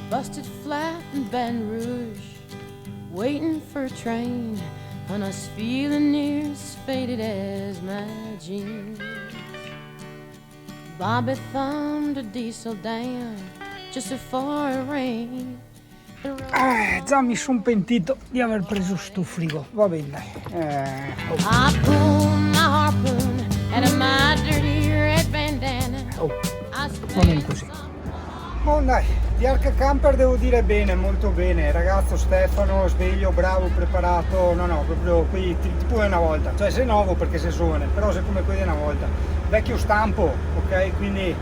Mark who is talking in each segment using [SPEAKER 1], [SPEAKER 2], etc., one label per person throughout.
[SPEAKER 1] busted flat in Baton Rouge, waiting for a train, and us feeling near as faded as my jeans. Bobby thumbed a diesel down just before it rained.
[SPEAKER 2] Già mi sono pentito di aver preso sto frigo. Va bene, dai.
[SPEAKER 1] I pulled my harpoon out of my dirty red bandana.
[SPEAKER 2] Non è così. Oh, dai, di Arca Camper devo dire bene, molto bene. Ragazzo Stefano, sveglio, bravo, preparato. No, proprio qui tipo è una volta. Cioè sei nuovo perché sei giovane, però sei come quelli di una volta. Vecchio stampo, ok? Quindi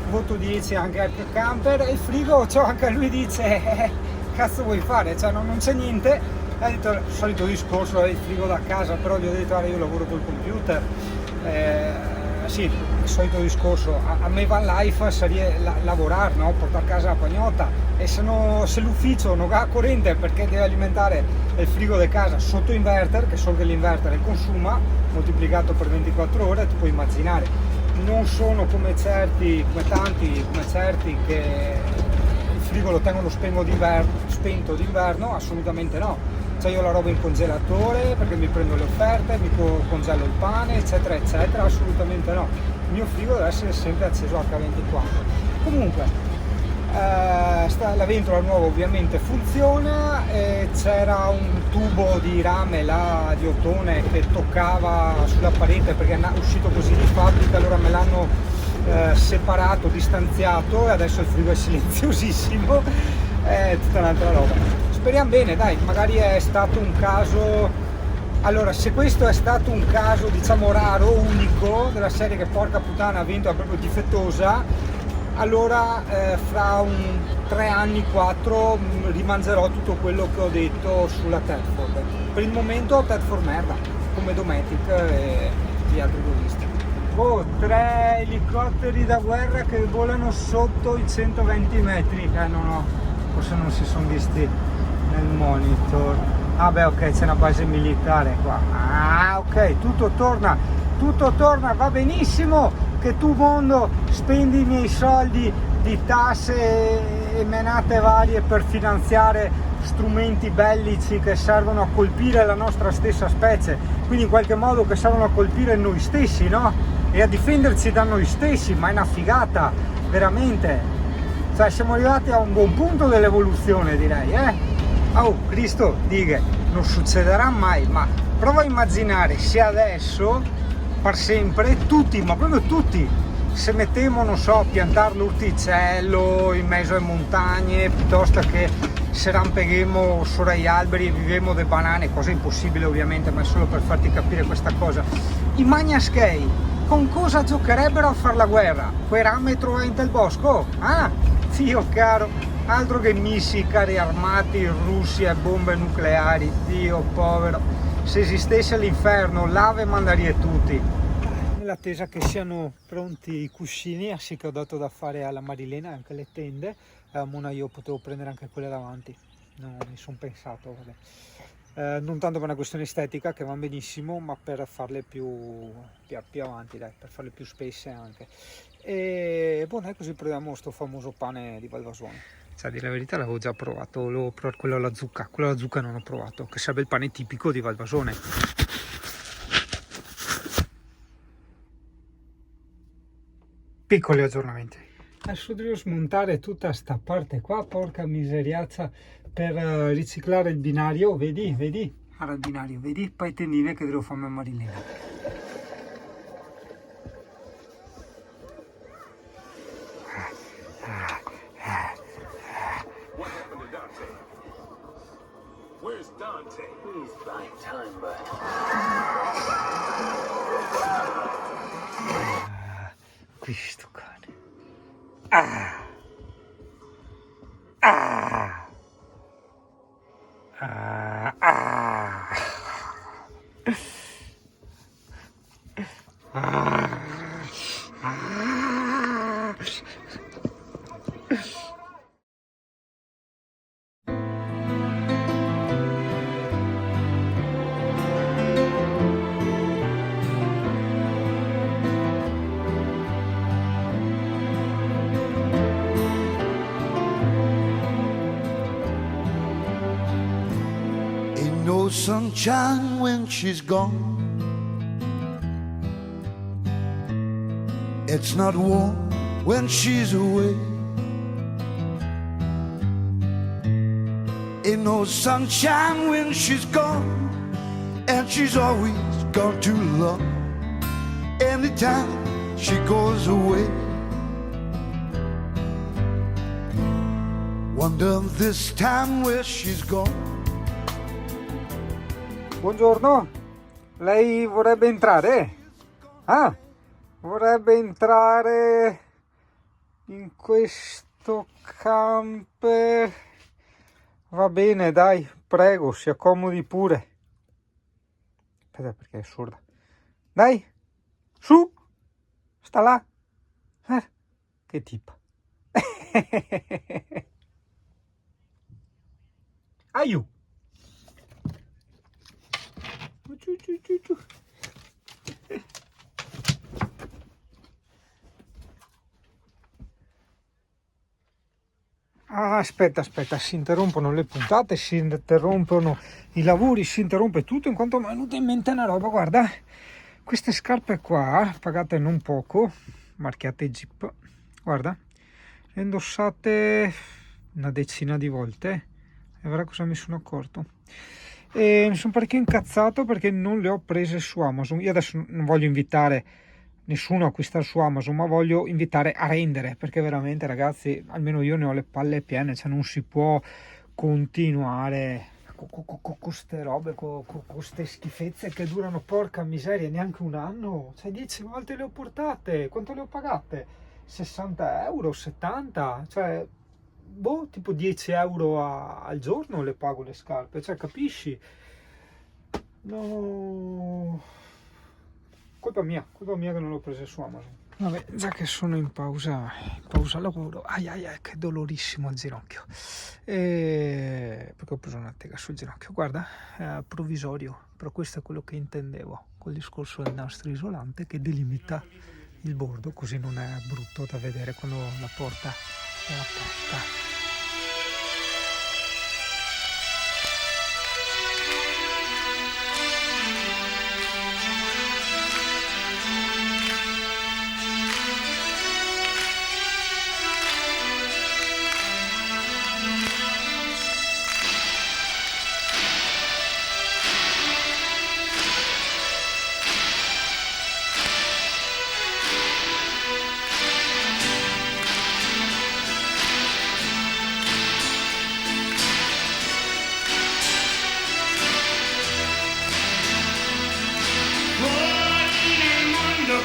[SPEAKER 2] voto 10 anche Arca Camper. E il frigo, cioè, anche lui dice... cazzo vuoi fare? Cioè non c'è niente. Ha detto il solito discorso, il frigo da casa, però gli ho detto io lavoro col computer. Sì, il solito discorso, a me van life sarebbe lavorare, no? Portare a casa la pagnotta, e se l'ufficio non ha corrente perché deve alimentare il frigo di casa sotto inverter, che so che l'inverter consuma, moltiplicato per 24 ore, ti puoi immaginare. Non sono come tanti che il frigo lo tengono spento d'inverno, assolutamente no. Cioè io ho la roba in congelatore perché mi prendo le offerte, mi congelo il pane, eccetera eccetera, assolutamente no. Il mio frigo deve essere sempre acceso H24. Comunque la ventola nuova ovviamente funziona, c'era un tubo di rame là di ottone che toccava sulla parete perché è uscito così di fabbrica, allora me l'hanno separato, distanziato, e adesso il frigo è silenziosissimo, è tutta un'altra roba. Speriamo bene, dai, magari è stato un caso. Allora, se questo è stato un caso diciamo raro, unico, della serie che porca puttana, ventola proprio difettosa, allora fra 3 anni, 4 rimangerò tutto quello che ho detto sulla Tedford. Per il momento Tedford merda, come Dometic e gli altri duelisti. 3 elicotteri da guerra che volano sotto i 120 metri. Forse non si sono visti nel monitor. Ah beh, ok, c'è una base militare qua. Ah ok, tutto torna, va benissimo che tu mondo spendi i miei soldi di tasse e menate varie per finanziare strumenti bellici che servono a colpire la nostra stessa specie, quindi in qualche modo che servono a colpire noi stessi, no? E a difenderci da noi stessi, ma è una figata, veramente. Cioè siamo arrivati a un buon punto dell'evoluzione, direi, Oh, Cristo, dica, non succederà mai, ma prova a immaginare se adesso, per sempre, tutti, ma proprio tutti, se mettiamo, non so, a piantare l'urticello in mezzo alle montagne, piuttosto che se rampeghiamo sopra gli alberi e vivemo delle banane, cosa impossibile ovviamente, ma è solo per farti capire questa cosa. I magnaschei con cosa giocherebbero a fare la guerra? Quei rame trovati nel bosco? Ah, zio caro, altro che missili, carri armati, Russia e bombe nucleari, Dio povero. Se esistesse l'inferno, l'ave mandaria tutti. Nell'attesa che siano pronti i cuscini, sì che ho dato da fare alla Marilena, anche le tende, Mona io potevo prendere anche quelle davanti, no, mi sono pensato, vabbè. Non tanto per una questione estetica, che va benissimo, ma per farle più avanti, dai, per farle più spesse anche. E buon, così proviamo sto famoso pane di Valvasone. Cioè, a dire la verità l'avevo già provato, quello alla zucca non ho provato, che sarebbe il pane tipico di Valvasone. Piccoli aggiornamenti. Adesso devo smontare tutta sta parte qua, porca miseriazza, per riciclare il binario, vedi? Era il binario, vedi? Poi tendine che devo fare a Marilena. Where's Dante? He's buying time, but... Questo cane.
[SPEAKER 3] no sunshine when she's gone. It's not warm when she's away. Ain't no sunshine when she's gone, and she's always gone too long. Anytime she goes away, wonder this time where she's gone.
[SPEAKER 2] Buongiorno, lei vorrebbe entrare? Ah, vorrebbe entrare in questo camper? Va bene, dai, prego, si accomodi pure. Aspetta, perché è sorda. Dai, su, sta là. Che tipa. Aiù. Giù. Ah, aspetta, si interrompono le puntate, si interrompono i lavori, si interrompe tutto in quanto mi è venuta in mente una roba. Guarda, queste scarpe qua, pagate non poco, marchiate Jeep, guarda, le indossate una decina di volte e vedrà cosa mi sono accorto. E mi sono parecchio incazzato perché non le ho prese su Amazon. Io adesso non voglio invitare nessuno a acquistare su Amazon, ma voglio invitare a rendere, perché veramente, ragazzi, almeno io ne ho le palle piene, cioè non si può continuare con queste robe, con queste schifezze che durano, porca miseria, neanche un anno. Cioè 10 volte le ho portate, quanto le ho pagate? 60 euro, 70, cioè boh, tipo 10 euro al giorno le pago le scarpe, cioè capisci? No, colpa mia che non l'ho presa su Amazon. Vabbè, già che sono in pausa lavoro, ai che dolorissimo al ginocchio, perché ho preso una tega sul ginocchio. Guarda, provvisorio, però questo è quello che intendevo col discorso del nastro isolante che delimita il bordo, così non è brutto da vedere quando la porta è aperta.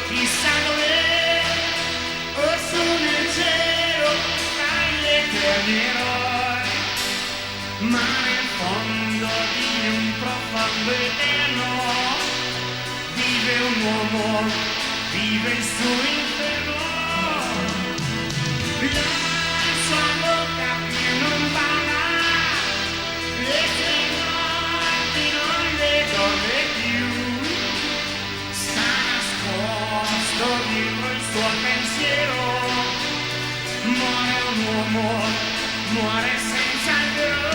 [SPEAKER 4] Chissà dov'è, o su nel cielo, tra gli eterni eroi, ma nel fondo di un profondo eterno vive un uomo, vive il suo inferno. La sua bocca più non parla, le sue notti non le dorme più. Dietro il suo pensiero muore un uomo, muore senza Dio.